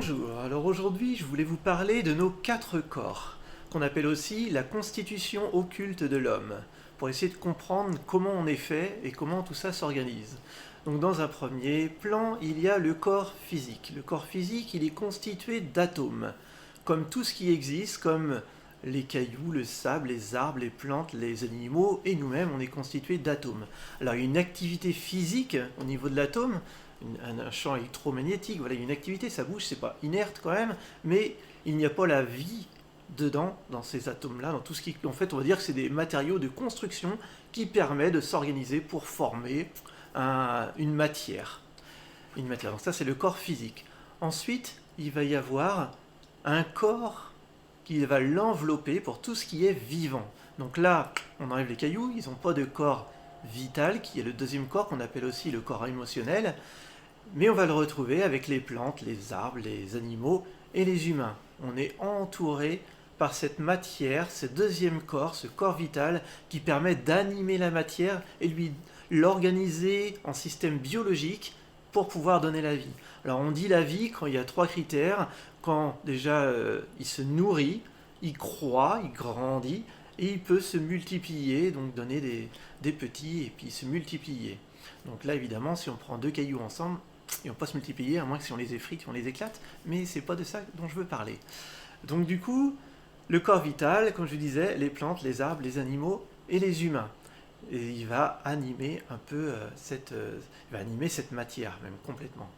Bonjour, alors aujourd'hui je voulais vous parler de nos 4 corps, qu'on appelle aussi la constitution occulte de l'homme, pour essayer de comprendre comment on est fait et comment tout ça s'organise. Donc dans un premier plan, il y a le corps physique. Le corps physique, il est constitué d'atomes, comme tout ce qui existe, comme les cailloux, le sable, les arbres, les plantes, les animaux, et nous-mêmes, on est constitué d'atomes. Alors une activité physique au niveau de l'atome, un champ électromagnétique, voilà, une activité, ça bouge, c'est pas inerte quand même, mais il n'y a pas la vie dedans, dans ces atomes-là, dans tout ce qui... En fait, on va dire que c'est des matériaux de construction qui permettent de s'organiser pour former une matière. Une matière. Donc ça, c'est le corps physique. Ensuite, il va y avoir un corps qui va l'envelopper pour tout ce qui est vivant. Donc là, on enlève les cailloux, ils n'ont pas de corps vital, qui est le deuxième corps qu'on appelle aussi le corps émotionnel, mais on va le retrouver avec les plantes, les arbres, les animaux et les humains. On est entouré par cette matière, ce deuxième corps, ce corps vital qui permet d'animer la matière et l'organiser en système biologique pour pouvoir donner la vie. Alors on dit la vie quand il y a 3 critères, quand déjà il se nourrit, il croît, il grandit, et il peut se multiplier, donc donner des petits et puis se multiplier. Donc là évidemment si on prend 2 cailloux ensemble, ils vont pas se multiplier, à moins que si on les effrite, on les éclate, mais c'est pas de ça dont je veux parler. Donc du coup, le corps vital, comme je disais, les plantes, les arbres, les animaux et les humains. Et il va animer un peu il va animer cette matière, même complètement.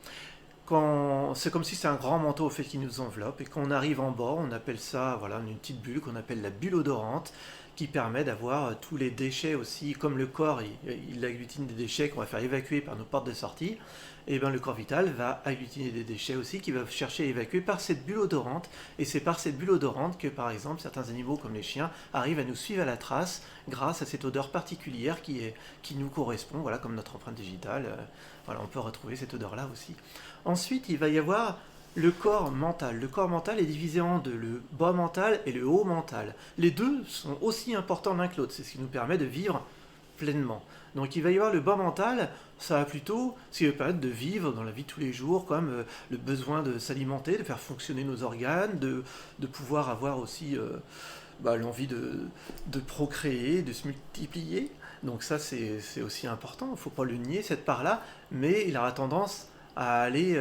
C'est comme si c'est un grand manteau au fait qui nous enveloppe, et quand on arrive en bas, on appelle ça, voilà, une petite bulle qu'on appelle la bulle odorante, qui permet d'avoir tous les déchets aussi, comme le corps, il agglutine des déchets qu'on va faire évacuer par nos portes de sortie, et bien le corps vital va agglutiner des déchets aussi, qui va chercher à évacuer par cette bulle odorante, et c'est par cette bulle odorante que par exemple certains animaux comme les chiens arrivent à nous suivre à la trace grâce à cette odeur particulière qui nous correspond, voilà, comme notre empreinte digitale, voilà, on peut retrouver cette odeur-là aussi. Ensuite, il va y avoir le corps mental. Le corps mental est divisé en deux, le bas mental et le haut mental. Les deux sont aussi importants l'un que l'autre, c'est ce qui nous permet de vivre pleinement. Donc il va y avoir le bas mental, ça va plutôt, ce qui va permettre de vivre dans la vie de tous les jours, comme le besoin de s'alimenter, de faire fonctionner nos organes, de pouvoir avoir aussi l'envie de procréer, de se multiplier. Donc ça c'est aussi important, il ne faut pas le nier cette part-là, mais il aura tendance à aller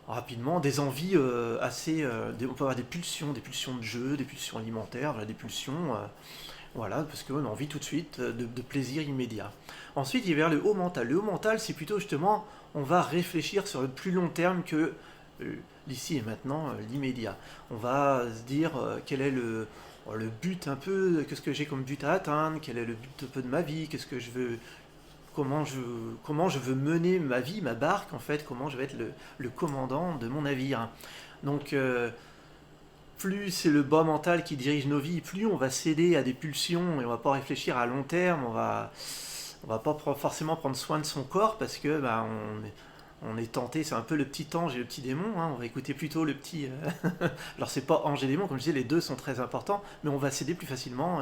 rapidement, des envies on peut avoir des pulsions de jeu, des pulsions alimentaires, voilà, des pulsions, voilà, parce qu'on a envie tout de suite de plaisir immédiat. Ensuite, il y a le haut mental. Le haut mental, c'est plutôt justement, on va réfléchir sur le plus long terme que l'ici et maintenant, l'immédiat. On va se dire quel est le but un peu, qu'est-ce que j'ai comme but à atteindre, quel est le but un peu de ma vie, qu'est-ce que je veux, comment je veux mener ma vie, ma barque en fait, comment je vais être le commandant de mon navire. Donc plus c'est le bas mental qui dirige nos vies, plus on va céder à des pulsions et on va pas réfléchir à long terme, on va pas forcément prendre soin de son corps parce que on est tenté, c'est un peu le petit ange et le petit démon, hein, on va écouter plutôt le petit... Alors c'est pas ange et démon, comme je disais, les deux sont très importants, mais on va céder plus facilement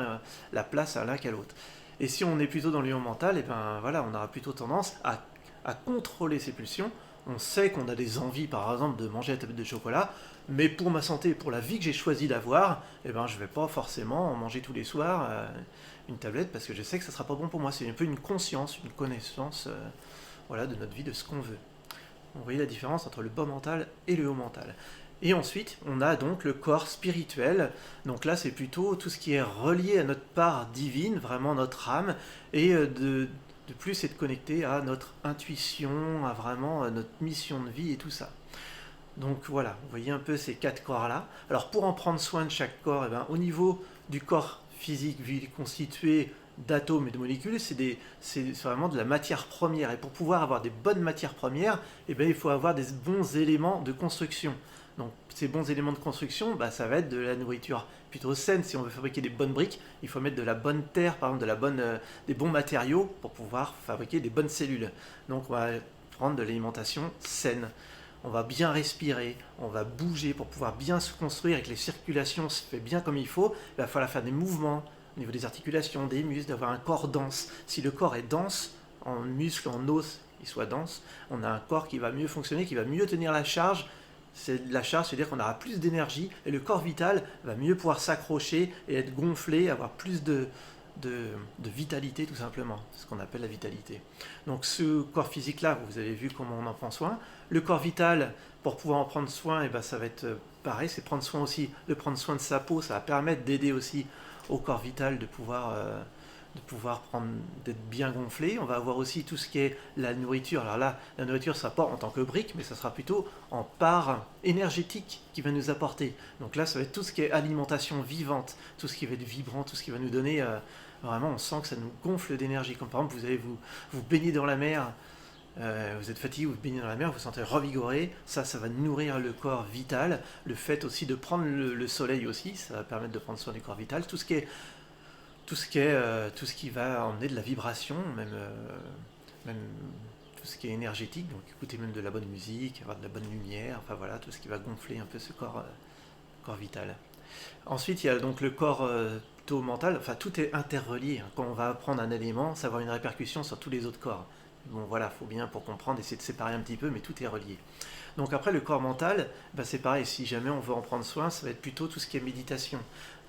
la place à l'un qu'à l'autre. Et si on est plutôt dans l'union mentale, et ben voilà, on aura plutôt tendance à contrôler ses pulsions. On sait qu'on a des envies, par exemple, de manger la tablette de chocolat, mais pour ma santé, pour la vie que j'ai choisi d'avoir, eh ben, je ne vais pas forcément en manger tous les soirs une tablette parce que je sais que ça ne sera pas bon pour moi. C'est un peu une conscience, une connaissance voilà, de notre vie, de ce qu'on veut. Vous voyez la différence entre le bas mental et le haut mental. Et ensuite, on a donc le corps spirituel. Donc là, c'est plutôt tout ce qui est relié à notre part divine, vraiment notre âme, et de plus être connecté à notre intuition, à vraiment notre mission de vie et tout ça. Donc voilà, vous voyez un peu ces 4 corps-là. Alors pour en prendre soin de chaque corps, eh ben, au niveau du corps physique, vu qu'il est constitué d'atomes et de molécules, c'est vraiment de la matière première. Et pour pouvoir avoir des bonnes matières premières, eh ben, il faut avoir des bons éléments de construction. Donc ces bons éléments de construction, ça va être de la nourriture plutôt saine. Si on veut fabriquer des bonnes briques, il faut mettre de la bonne terre, par exemple des bons matériaux pour pouvoir fabriquer des bonnes cellules. Donc on va prendre de l'alimentation saine. On va bien respirer, on va bouger pour pouvoir bien se construire et que les circulations se fait bien comme il faut. Il va falloir faire des mouvements au niveau des articulations, des muscles, d'avoir un corps dense. Si le corps est dense, en muscles, en os, il soit dense, on a un corps qui va mieux fonctionner, qui va mieux tenir la charge c'est de la charge, c'est-à-dire qu'on aura plus d'énergie et le corps vital va mieux pouvoir s'accrocher et être gonflé, avoir plus de vitalité tout simplement, c'est ce qu'on appelle la vitalité. Donc ce corps physique-là, vous avez vu comment on en prend soin. Le corps vital, pour pouvoir en prendre soin, et ben ça va être pareil, c'est prendre soin aussi, de prendre soin de sa peau, ça va permettre d'aider aussi au corps vital de pouvoir d'être bien gonflé. On va avoir aussi tout ce qui est la nourriture. Alors là, la nourriture ne sera pas en tant que brique, mais ça sera plutôt en part énergétique qui va nous apporter. Donc là, ça va être tout ce qui est alimentation vivante, tout ce qui va être vibrant, tout ce qui va nous donner... vraiment, on sent que ça nous gonfle d'énergie. Comme par exemple, vous allez vous baigner dans la mer, vous êtes fatigué, vous baignez dans la mer, vous vous sentez revigoré, ça va nourrir le corps vital. Le fait aussi de prendre le soleil aussi, ça va permettre de prendre soin du corps vital. Tout ce qui va emmener de la vibration, même tout ce qui est énergétique, donc écouter même de la bonne musique, avoir de la bonne lumière, enfin voilà, tout ce qui va gonfler un peu ce corps vital. Ensuite, il y a donc le corps plutôt mental, enfin tout est interrelié. Quand on va apprendre un élément, ça va avoir une répercussion sur tous les autres corps. Bon voilà, il faut bien pour comprendre, essayer de séparer un petit peu, mais tout est relié. Donc après le corps mental, ben c'est pareil, si jamais on veut en prendre soin, ça va être plutôt tout ce qui est méditation.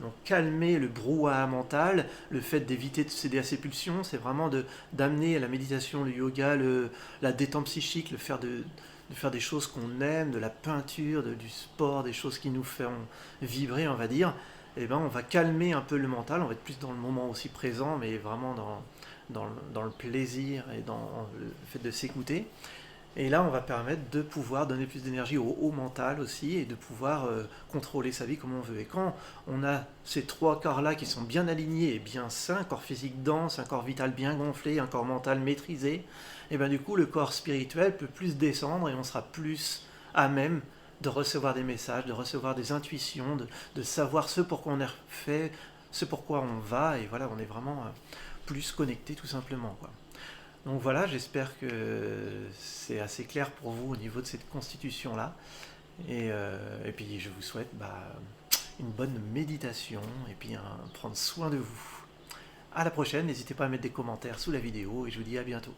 Donc calmer le brouhaha mental, le fait d'éviter de céder à ses pulsions, c'est vraiment d'amener à la méditation, le yoga, la détente psychique, de faire des choses qu'on aime, de la peinture, du sport, des choses qui nous font vibrer, on va dire. Et ben on va calmer un peu le mental, on va être plus dans le moment aussi présent, mais vraiment dans le plaisir et dans le fait de s'écouter. Et là, on va permettre de pouvoir donner plus d'énergie au mental aussi et de pouvoir contrôler sa vie comme on veut. Et quand on a ces trois corps-là qui sont bien alignés et bien sains, un corps physique dense, un corps vital bien gonflé, un corps mental maîtrisé, et bien du coup, le corps spirituel peut plus descendre et on sera plus à même de recevoir des messages, de recevoir des intuitions, de savoir ce pourquoi on est fait, ce pourquoi on va, et voilà, on est vraiment plus connecté tout simplement, quoi. Donc voilà, j'espère que c'est assez clair pour vous au niveau de cette constitution-là. Et puis je vous souhaite une bonne méditation et puis prendre soin de vous. À la prochaine, n'hésitez pas à mettre des commentaires sous la vidéo et je vous dis à bientôt.